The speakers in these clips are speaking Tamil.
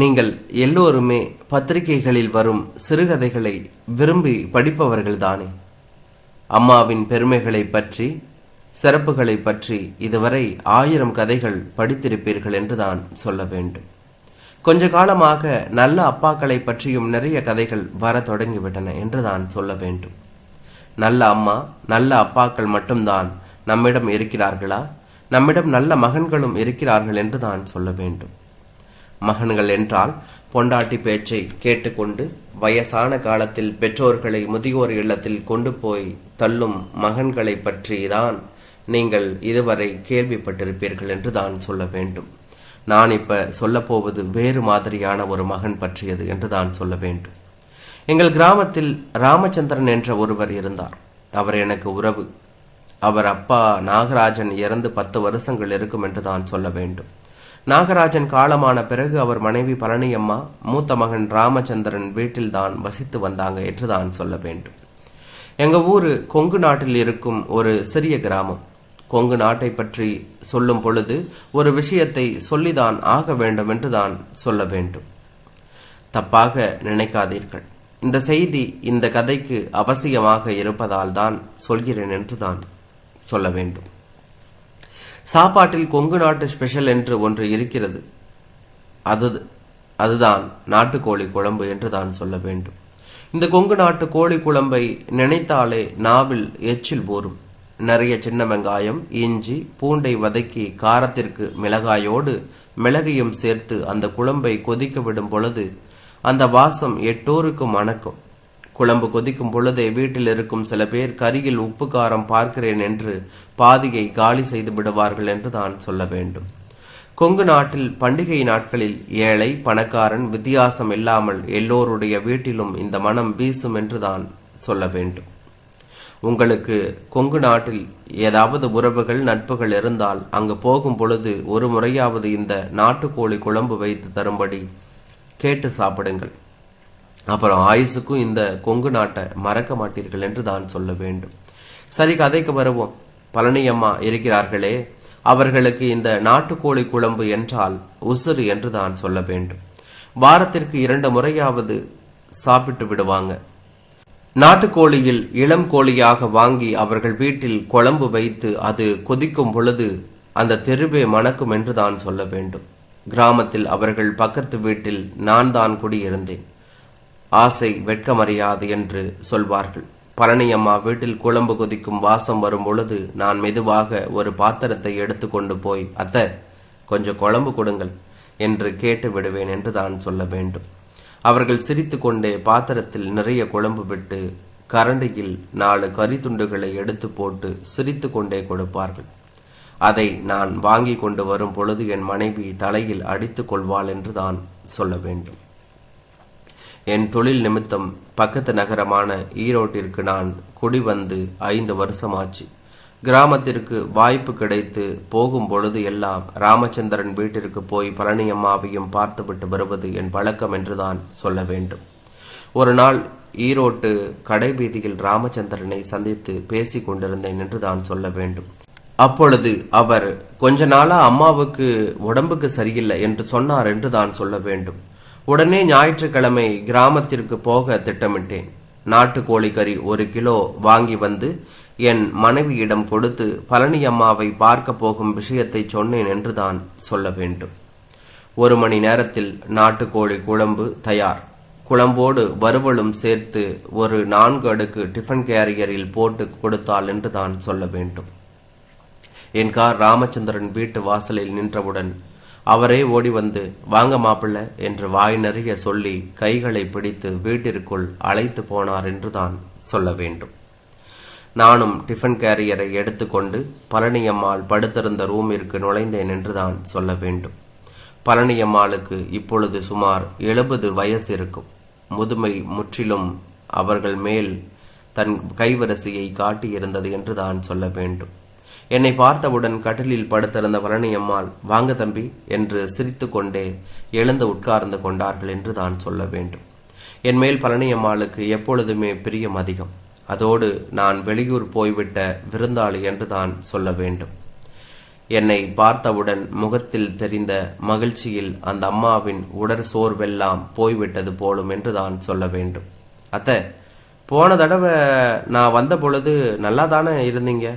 நீங்கள் எல்லோருமே பத்திரிகைகளில் வரும் சிறுகதைகளை விரும்பி படிப்பவர்கள்தானே? அம்மாவின் பெருமைகளை பற்றி, சிறப்புகளை பற்றி இதுவரை 1000 கதைகள் படித்திருப்பீர்கள் என்று தான் சொல்ல வேண்டும். கொஞ்ச காலமாக நல்ல அப்பாக்களை பற்றியும் நிறைய கதைகள் வர தொடங்கிவிட்டன என்று தான் சொல்ல வேண்டும். நல்ல அம்மா, நல்ல அப்பாக்கள் மட்டும்தான் நம்மிடம் இருக்கிறார்களா? நம்மிடம் நல்ல மகன்களும் இருக்கிறார்கள் என்று தான் சொல்ல வேண்டும். மகன்கள் என்றால் பொண்டாட்டி பேச்சை கேட்டுக்கொண்டு வயசான காலத்தில் பெற்றோர்களை முதியோர் இல்லத்தில் கொண்டு போய் தள்ளும் மகன்களை பற்றி தான் நீங்கள் இதுவரை கேள்விப்பட்டிருப்பீர்கள் என்று தான் சொல்ல வேண்டும். நான் இப்ப சொல்லப்போவது வேறு மாதிரியான ஒரு மகன் பற்றியது என்று தான் சொல்ல வேண்டும். எங்கள் கிராமத்தில் ராமச்சந்திரன் என்ற ஒருவர் இருந்தார். அவர் எனக்கு உறவு. அவர் அப்பா நாகராஜன் இறந்து 10 வருஷங்கள் இருக்கும் என்று தான் சொல்ல வேண்டும். நாகராஜன் காலமான பிறகு அவர் மனைவி பழனியம்மா மூத்த மகன் ராமச்சந்திரன் வீட்டில் தான் வசித்து வந்தாங்க என்று தான் சொல்ல வேண்டும். எங்க ஊரு கொங்கு நாட்டில் இருக்கும் ஒரு சிறிய கிராமம். கொங்கு நாட்டை பற்றி சொல்லும் பொழுது ஒரு விஷயத்தை சொல்லிதான் ஆக வேண்டும் என்று தான் சொல்ல வேண்டும். தப்பாக நினைக்காதீர்கள். இந்த செய்தி இந்த கதைக்கு அவசியமாக இருப்பதால் தான் சொல்கிறேன் என்று தான் சொல்ல வேண்டும். சாப்பாட்டில் கொங்கு நாட்டு ஸ்பெஷல் என்று ஒன்று இருக்கிறது. அதுதான் நாட்டுக்கோழி குழம்பு என்று தான் சொல்ல வேண்டும். இந்த கொங்கு நாட்டு கோழி குழம்பை நினைத்தாலே நாவில் எச்சில் ஊறும். நிறைய சின்ன வெங்காயம், இஞ்சி, பூண்டை வதக்கி காரத்திற்கு மிளகாயோடு மிளகையும் சேர்த்து அந்த குழம்பை கொதிக்க விடும் பொழுது அந்த வாசம் எட்டோருக்கும் மணக்கும். குழம்பு கொதிக்கும் பொழுதே வீட்டில் இருக்கும் சில பேர் கரியில் உப்பு காரம் பார்க்கிறேன் என்று பாதியை காலி செய்து விடுவார்கள் என்று தான் சொல்ல வேண்டும். கொங்கு நாட்டில் பண்டிகை நாட்களில் ஏழை பணக்காரன் வித்தியாசம் இல்லாமல் எல்லோருடைய வீட்டிலும் இந்த மனம் வீசும் என்று தான் சொல்ல வேண்டும். உங்களுக்கு கொங்கு நாட்டில் ஏதாவது உறவுகள் நட்புகள் இருந்தால் அங்கு போகும் பொழுது ஒரு முறையாவது இந்த நாட்டுக்கோழி குழம்பு வைத்து தரும்படி கேட்டு சாப்பிடுங்கள். அப்புறம் ஆயுசுக்கும் இந்த கொங்கு நாட்டை மறக்க மாட்டீர்கள் என்று தான் சொல்ல வேண்டும். சரி, கதைக்கு வருவோம். பழனியம்மா இருக்கிறார்களே, அவர்களுக்கு இந்த நாட்டுக்கோழி குழம்பு என்றால் உசுறு என்று தான் சொல்ல வேண்டும். வாரத்திற்கு 2 முறையாவது சாப்பிட்டு விடுவாங்க. நாட்டுக்கோழியில் இளம் கோழியாக வாங்கி அவர்கள் வீட்டில் குழம்பு வைத்து அது கொதிக்கும் பொழுது அந்த தெருவே மணக்கும் என்று தான் சொல்ல வேண்டும். கிராமத்தில் அவர்கள் பக்கத்து வீட்டில் நான் தான் குடியிருந்தேன். ஆசை வெட்கமறியாது என்று சொல்வார்கள். பழனியம்மா வீட்டில் குழம்பு கொதிக்கும் வாசம் வரும் பொழுது நான் மெதுவாக ஒரு பாத்திரத்தை எடுத்து கொண்டு போய், அத்தை கொஞ்சம் குழம்பு கொடுங்கள் என்று கேட்டு விடுவேன் என்று தான் சொல்ல வேண்டும். அவர்கள் சிரித்து கொண்டே பாத்திரத்தில் நிறைய குழம்பு விட்டு கரண்டியில் 4 கறி துண்டுகளை எடுத்து போட்டு சிரித்து கொண்டே கொடுப்பார்கள். அதை நான் வாங்கி கொண்டு வரும் பொழுது என் மனைவி தலையில் அடித்து கொள்வாள் என்று தான் சொல்ல வேண்டும். என் தொழில் நிமித்தம் பக்கத்து நகரமான ஈரோட்டிற்கு நான் குடி வந்து 5 வருஷமாச்சு. கிராமத்திற்கு வாய்ப்பு கிடைத்து போகும் பொழுது எல்லாம் ராமச்சந்திரன் வீட்டிற்கு போய் பழனியம்மாவையும் பார்த்துவிட்டு வருவது என் பழக்கம் என்றுதான் சொல்ல வேண்டும். ஒரு நாள் ஈரோட்டு கடைவீதியில் ராமச்சந்திரனை சந்தித்து பேசி கொண்டிருந்தேன் என்று தான் சொல்ல வேண்டும். அப்பொழுது அவர் கொஞ்ச நாளா அம்மாவுக்கு உடம்புக்கு சரியில்லை என்று சொன்னார் என்று தான் சொல்ல வேண்டும். உடனே ஞாயிற்றுக்கிழமை கிராமத்திற்கு போக திட்டமிட்டேன். நாட்டுக்கோழி கறி 1 கிலோ வாங்கி வந்து என் மனைவியிடம் கொடுத்து பழனியம்மாவை பார்க்க போகும் விஷயத்தை சொன்னேன் என்று தான் சொல்ல வேண்டும். 1 மணி நேரத்தில் நாட்டுக்கோழி குழம்பு தயார். குழம்போடு வறுவலும் சேர்த்து ஒரு 4 அடுக்கு டிஃபன் கேரியரில் போட்டு கொடுத்தாள் என்று தான் சொல்ல வேண்டும். என் கார் ராமச்சந்திரன் வீட்டு வாசலில் நின்றவுடன் அவரே ஓடி வந்து, வாங்க மாப்பிள்ளை என்று வாய் நிறைய சொல்லி கைகளை பிடித்து வீட்டிற்குள் அழைத்து போனார் என்று தான் சொல்ல வேண்டும். நானும் டிஃபன் கேரியரை எடுத்துக்கொண்டு பழனியம்மாள் படுத்திருந்த ரூமிற்கு நுழைந்தேன் என்று தான் சொல்ல வேண்டும். பழனியம்மாளுக்கு இப்பொழுது சுமார் 70 வயசு இருக்கும். முதுமை முற்றிலும் அவர்கள் மேல் தன் கைவரிசையை காட்டியிருந்தது என்று தான் சொல்ல வேண்டும். என்னை பார்த்தவுடன் கட்டிலில் படுத்திருந்த பழனியம்மாள், வாங்க தம்பி என்று சிரித்து கொண்டே எழுந்து உட்கார்ந்து கொண்டார்கள் என்று தான் சொல்ல வேண்டும். என் மேல் பழனியம்மாளுக்கு எப்பொழுதுமே பிரியம் அதிகம். அதோடு நான் வெளியூர் போய்விட்ட விருந்தாளி என்று தான் சொல்ல வேண்டும். என்னை பார்த்தவுடன் முகத்தில் தெரிந்த மகிழ்ச்சியில் அந்த அம்மாவின் உடற் சோர்வெல்லாம் போய்விட்டது போலும் என்று தான் சொல்ல வேண்டும். அத்தை, போன தடவை நான் வந்த பொழுது நல்லா தானே இருந்தீங்க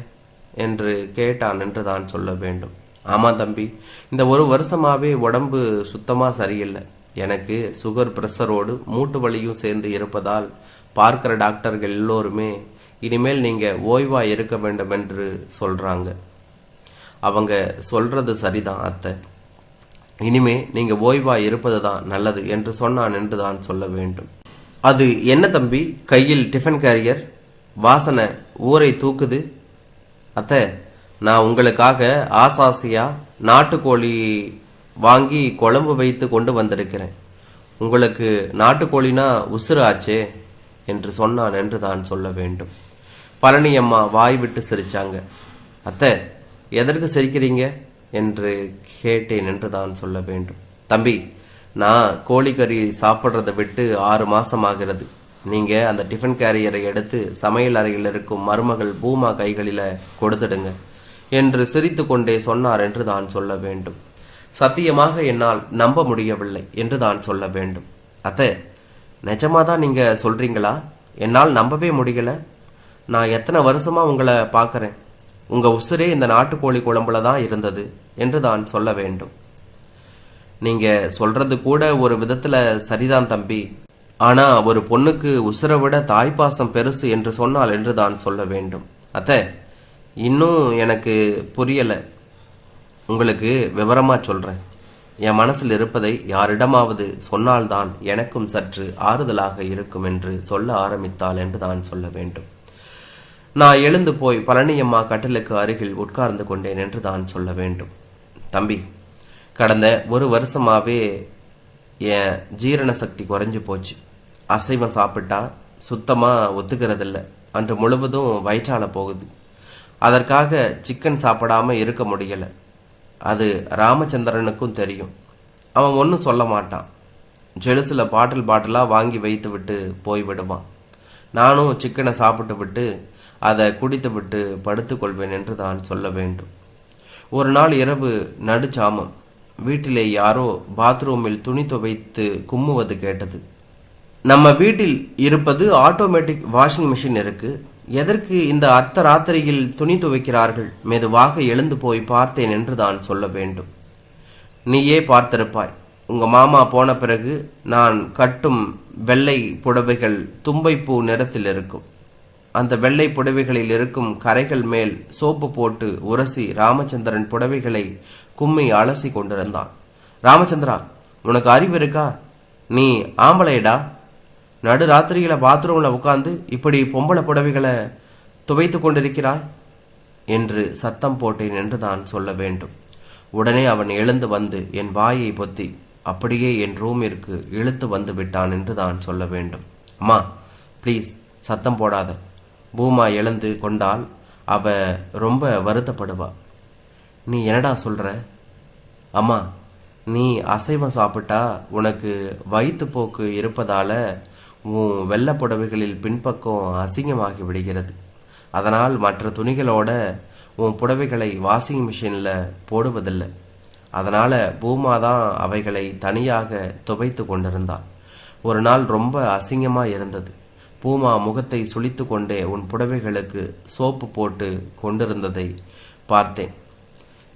என்று கேட்டான் என்று தான் சொல்ல வேண்டும். ஆமாம் தம்பி, இந்த ஒரு வருஷமாகவே உடம்பு சுத்தமாக சரியில்லை. எனக்கு சுகர் பிரஷரோடு மூட்டு வலியும் சேர்ந்து இருப்பதால் பார்க்கிற டாக்டர்கள் எல்லோருமே இனிமேல் நீங்கள் ஓய்வாக இருக்க வேண்டும் என்று சொல்கிறாங்க. அவங்க சொல்கிறது சரிதான் அத்தை, இனிமே நீங்கள் ஓய்வாக இருப்பது தான் நல்லது என்று சொன்னான் என்று தான் சொல்ல வேண்டும். அது என்ன தம்பி, கையில் டிஃபன் கேரியர், வாசனை ஊரை தூக்குது? அத்தை, நான் உங்களுக்காக ஆசாசியாக நாட்டுக்கோழி வாங்கி குழம்பு வைத்து கொண்டு வந்திருக்கிறேன். உங்களுக்கு நாட்டுக்கோழினா உசுறு ஆச்சே என்று சொன்னான் என்று தான் சொல்ல வேண்டும். பழனியம்மா வாய் விட்டு சிரிச்சாங்க. அத்தை, எதற்கு சிரிக்கிறீங்க என்று கேட்டேன் என்று தான் சொல்ல வேண்டும். தம்பி, நான் கோழிக்கறி சாப்பிட்றதை விட்டு 6 மாதம் ஆகிறது. நீங்கள் அந்த டிஃபன் கேரியரை எடுத்து சமையல் அறையில் இருக்கும் மருமகள் பூமா கைகளில் கொடுத்துடுங்க என்று சிரித்து கொண்டே சொன்னார் என்று தான் சொல்ல வேண்டும். சத்தியமாக என்னால் நம்ப முடியவில்லை என்று தான் சொல்ல வேண்டும். அத்தை, நிஜமாக தான் நீங்கள் சொல்கிறீங்களா? என்னால் நம்பவே முடியலை. நான் எத்தனை வருஷமாக உங்களை பார்க்குறேன். உங்கள் உசுரே இந்த நாட்டுக்கோழி குழம்புல தான் இருந்தது என்று தான் சொல்ல வேண்டும். நீங்கள் சொல்கிறது கூட ஒரு விதத்தில் சரிதான் தம்பி. ஆனால் ஒரு பொண்ணுக்கு உசுரை விட தாய்ப்பாசம் பெருசு என்று சொன்னால் என்று தான் சொல்ல வேண்டும். அத்தை, இன்னும் எனக்கு புரியலை. உங்களுக்கு விவரமாக சொல்கிறேன். என் மனசில் இருப்பதை யாரிடமாவது சொன்னால்தான் எனக்கும் சற்று ஆறுதலாக இருக்கும் என்று சொல்ல ஆரம்பித்தாள் என்று தான் சொல்ல வேண்டும். நான் எழுந்து போய் பழனியம்மா கட்டிலுக்கு அருகில் உட்கார்ந்து கொண்டேன் என்று தான் சொல்ல வேண்டும். தம்பி, கடந்த ஒரு வருஷமாகவே என் ஜீரண சக்தி குறைஞ்சி போச்சு. அசைவம் சாப்பிட்டா சுத்தமாக ஒத்துக்கிறதில்ல. அன்று முழுவதும் வயிற்றால போகுது. அதற்காக சிக்கன் சாப்பிடாமல் இருக்க முடியலை. அது ராமச்சந்திரனுக்கும் தெரியும். அவன் ஒன்றும் சொல்ல மாட்டான். ஜெலுசில் பாட்டிலாக வாங்கி வைத்து விட்டு போய்விடுவான். நானும் சிக்கனை சாப்பிட்டு விட்டு அதை குடித்து விட்டு படுத்துக்கொள்வேன் என்று தான் சொல்ல வேண்டும். ஒரு நாள் இரவு நடுச்சாமம் வீட்டிலே யாரோ பாத்ரூமில் துணி துவைத்து கும்முவது கேட்டது. நம்ம வீட்டில் இருப்பது ஆட்டோமேட்டிக் வாஷிங் மிஷின் இருக்கு. எதற்கு இந்த அர்த்த ராத்திரியில் துணி துவைக்கிறார்கள்? மெதுவாக எழுந்து போய் பார்த்தேன் என்று தான் சொல்ல வேண்டும். நீயே பார்த்திருப்பாய். உங்க மாமா போன பிறகு நான் கட்டும் வெள்ளை புடவைகள் தும்பைப்பூ நிறத்தில் இருக்கும். அந்த வெள்ளை புடவைகளில் இருக்கும் கரைகள் மேல் சோப்பு போட்டு உரசி ராமச்சந்திரன் புடவைகளை கும்மி அலசி கொண்டிருந்தான். ராமச்சந்திரா, உனக்கு அறிவு இருக்கா? நீ ஆம்பளையடா. நடு ராத்திரியில பாத்ரூமில் உட்கார்ந்து இப்படி பொம்பளை புடவைகளை துவைத்து கொண்டிருக்கிறாய் என்று சத்தம் போட்டேன் என்று தான் சொல்ல வேண்டும். உடனே அவன் எழுந்து வந்து என் வாயை பொத்தி அப்படியே என் ரூமிற்கு இழுத்து வந்து விட்டான் என்று தான் சொல்ல வேண்டும். அம்மா, ப்ளீஸ் சத்தம் போடாத. பூமா எழுந்து கொண்டால் அவ ரொம்ப வருத்தப்படுவா. நீ என்னடா சொல்ற? அம்மா, நீ அசைவம் சாப்பிட்டா உனக்கு வயிற்றுப்போக்கு இருப்பதால உன் வெள்ளை புடவைகளில் பின்பக்கம் அசிங்கமாகி விடுகிறது. அதனால் மற்ற துணிகளோட உன் புடவைகளை வாஷிங் மிஷினில் போடுவதில்லை. அதனால் பூமா தான் அவைகளை தனியாக துவைத்து கொண்டிருந்தாள். ஒரு நாள் ரொம்ப அசிங்கமாக இருந்தது. பூமா முகத்தை சுளித்து கொண்டே உன் புடவைகளுக்கு சோப்பு போட்டு கொண்டிருந்ததை பார்த்தேன்.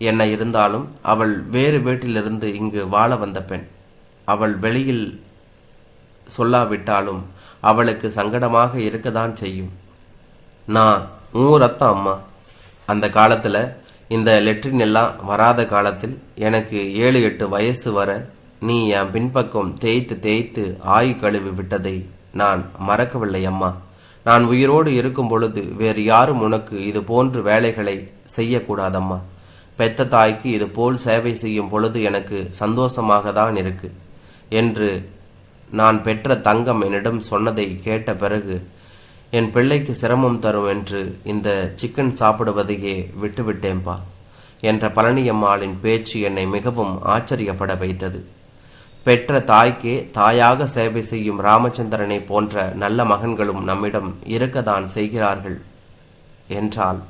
என்ன இருந்தாலும் அவள் வேறு வீட்டிலிருந்து இங்கு வாழ வந்த பெண். அவள் வெளியில் சொல்லாவிட்டாலும் அவளுக்கு சங்கடமாக இருக்கதான் செய்யும். நான் ரத்தம் அம்மா. அந்த காலத்தில் இந்த லெட்ரின் எல்லாம் வராத காலத்தில் எனக்கு 7-8 வயசு வர நீ என் பின்பக்கம் தேய்த்து தேய்த்து ஆய் கழுவி விட்டதை நான் மறக்கவில்லை அம்மா. நான் உயிரோடு இருக்கும் பொழுது வேறு யாரும் உனக்கு இது போன்று வேலைகளை செய்யக்கூடாதம்மா. பெத்த தாய்க்கு இது போல் சேவை செய்யும் பொழுது எனக்கு சந்தோஷமாக தான் இருக்கு என்று நான் பெற்ற தங்கம் என்னிடம் சொன்னதை கேட்ட பிறகு என் பிள்ளைக்கு சிரமம் தரும் என்று இந்த சிக்கன் சாப்பிடுவதையே விட்டுவிட்டேன்பா என்ற பழனியம்மாளின் பேச்சு என்னை மிகவும் ஆச்சரியப்பட வைத்தது. பெற்ற தாய்க்கே தாயாக சேவை செய்யும் ராமச்சந்திரனை போன்ற நல்ல மகன்களும் நம்மிடம் இருக்கத்தான் செய்கிறார்கள் என்றான்.